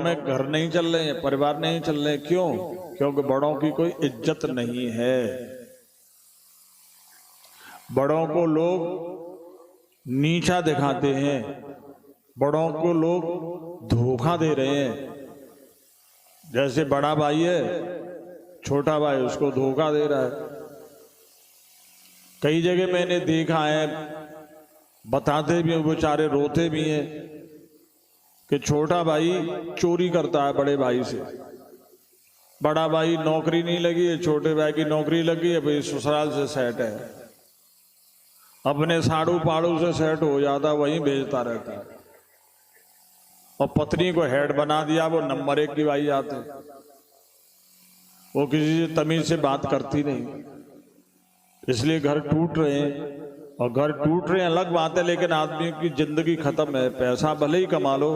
में घर नहीं चल रहे हैं, परिवार नहीं चल रहे। क्यों? क्योंकि बड़ों की कोई इज्जत नहीं है। बड़ों को लोग नीचा दिखाते हैं, बड़ों को लोग धोखा दे रहे हैं। जैसे बड़ा भाई है, छोटा भाई उसको धोखा दे रहा है। कई जगह मैंने देखा है, बताते भी हैं, बेचारे रोते भी हैं कि छोटा भाई चोरी करता है बड़े भाई से। बड़ा भाई नौकरी नहीं लगी है, छोटे भाई की नौकरी लगी है, भाई ससुराल से सेट है, अपने साड़ू पाड़ू से सेट हो जाता, वहीं भेजता रहता है। और पत्नी को हेड बना दिया, वो नंबर 1 की भाई आते, वो किसी से तमीज से बात करती नहीं, इसलिए घर टूट रहे हैं। और घर टूट रहे हैं अलग बात है, लेकिन आदमी की जिंदगी खत्म है। पैसा भले ही कमा लो,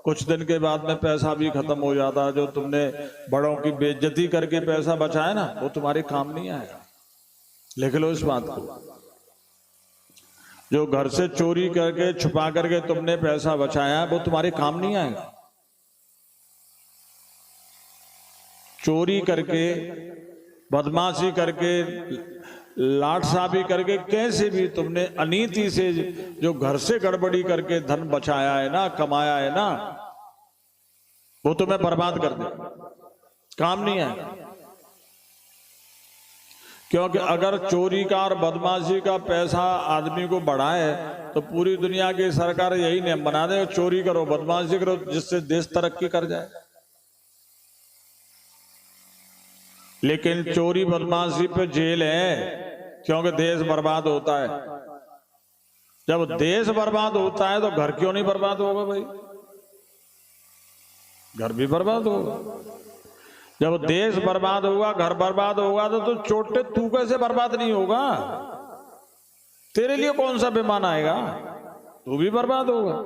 कुछ दिन के बाद में पैसा भी खत्म हो जाता है। जो तुमने बड़ों की बेइज्जती करके पैसा बचाया ना, वो तुम्हारे काम नहीं आएगा। लिख लो इस बात को। जो घर से चोरी करके छुपा करके तुमने पैसा बचाया, वो तुम्हारे काम नहीं आएगा। चोरी करके, बदमाशी करके, लाटसाबी करके, कैसे भी तुमने अनीति से जो घर से गड़बड़ी करके धन बचाया है ना, कमाया है ना, वो तुम्हें बर्बाद कर दे, काम नहीं आएगा। क्योंकि अगर चोरी का और बदमाशी का पैसा आदमी को बढ़ाए तो पूरी दुनिया की सरकार यही नियम बना दे, चोरी करो, बदमाशी करो, जिससे देश तरक्की कर जाए। लेकिन चोरी बदमाशी पे जेल है, क्योंकि देश बर्बाद होता है। जब देश बर्बाद होता है तो घर क्यों नहीं बर्बाद होगा भाई? घर भी बर्बाद होगा। जब देश बर्बाद होगा, घर बर्बाद होगा, तो चोटे तू कैसे बर्बाद नहीं होगा? तेरे लिए कौन सा बेईमान आएगा? तू भी बर्बाद होगा।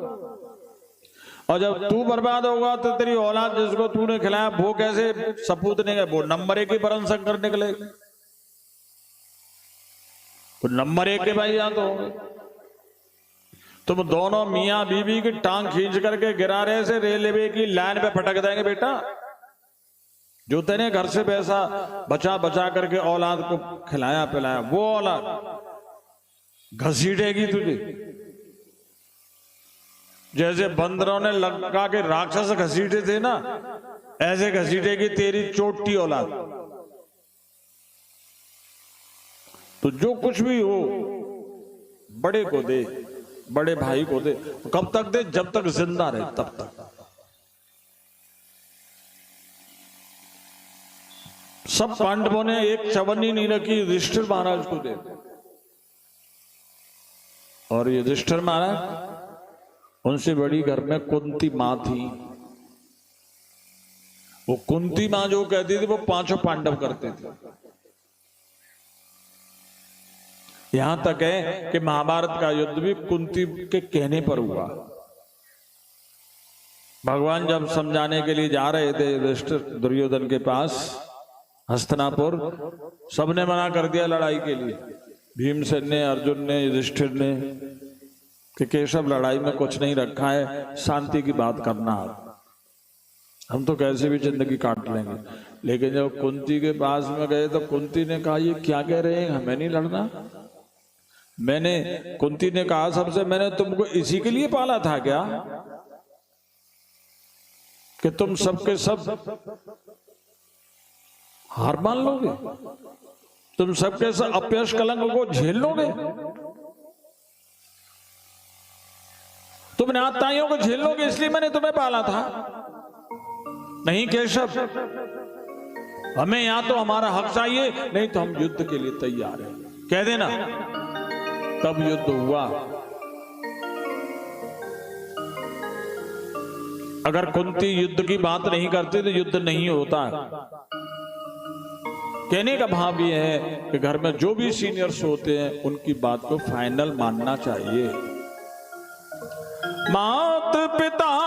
और जब तू बर्बाद होगा तो तेरी औलाद जिसको तूने खिलाया वो कैसे सपूत नहीं, वो नंबर 1 की बरन शंकर निकले। तो नंबर 1 के भाई यहां तो होंगे। तुम दोनों मियां बीवी की टांग खींच करके गिरा रहे से रेलवे की लाइन पे फटक जाएंगे बेटा। जो तेने घर से पैसा बचा बचा करके औलाद को खिलाया पिलाया, वो औलाद घसीटेगी तुझे। जैसे बंदरों ने लंका के राक्षस घसीटे थे ना, ऐसे घसीटेगी तेरी चोटी औलाद। तो जो कुछ भी हो बड़े को दे, बड़े भाई को दे। कब तक दे? जब तक जिंदा रहे तब तक। सब पांडवों ने एक चवन्नी नहीं रखी, युधिष्ठिर महाराज को दे। और युधिष्ठिर महाराज, उनसे बड़ी घर में कुंती मां थी। वो कुंती मां जो कहती थी वो 5 पांडव करते थे। यहां तक है कि महाभारत का युद्ध भी कुंती के कहने पर हुआ। भगवान जब समझाने के लिए जा रहे थे युधिष्ठिर दुर्योधन के पास हस्तिनापुर, सबने मना कर दिया लड़ाई के लिए। भीमसेन ने, अर्जुन ने, युधिष्ठिर ने, कि केशव लड़ाई में कुछ नहीं रखा है, शांति की बात करना, हम तो कैसे भी जिंदगी काट लेंगे। लेकिन जब कुंती के पास में गए तो कुंती ने कहा, ये क्या कह रहे हैं, हमें नहीं लड़ना। कुंती ने कहा सबसे, मैंने तुमको इसी के लिए पाला था क्या कि तुम सबके सब हार मान लोगे? तुम सबके सब अपयश कलंक को झेल लोगे? तुम नाताइयों को झेल लोगे, इसलिए मैंने तुम्हें पाला था। नहीं केशव, हमें यहां तो हमारा हक चाहिए, नहीं तो हम युद्ध के लिए तैयार हैं, कह देना। तब युद्ध हुआ। अगर कुंती युद्ध की बात नहीं करती तो युद्ध नहीं होता। कहने का भाव ये है कि घर में जो भी सीनियर्स होते हैं उनकी बात को फाइनल मानना चाहिए। माता पिता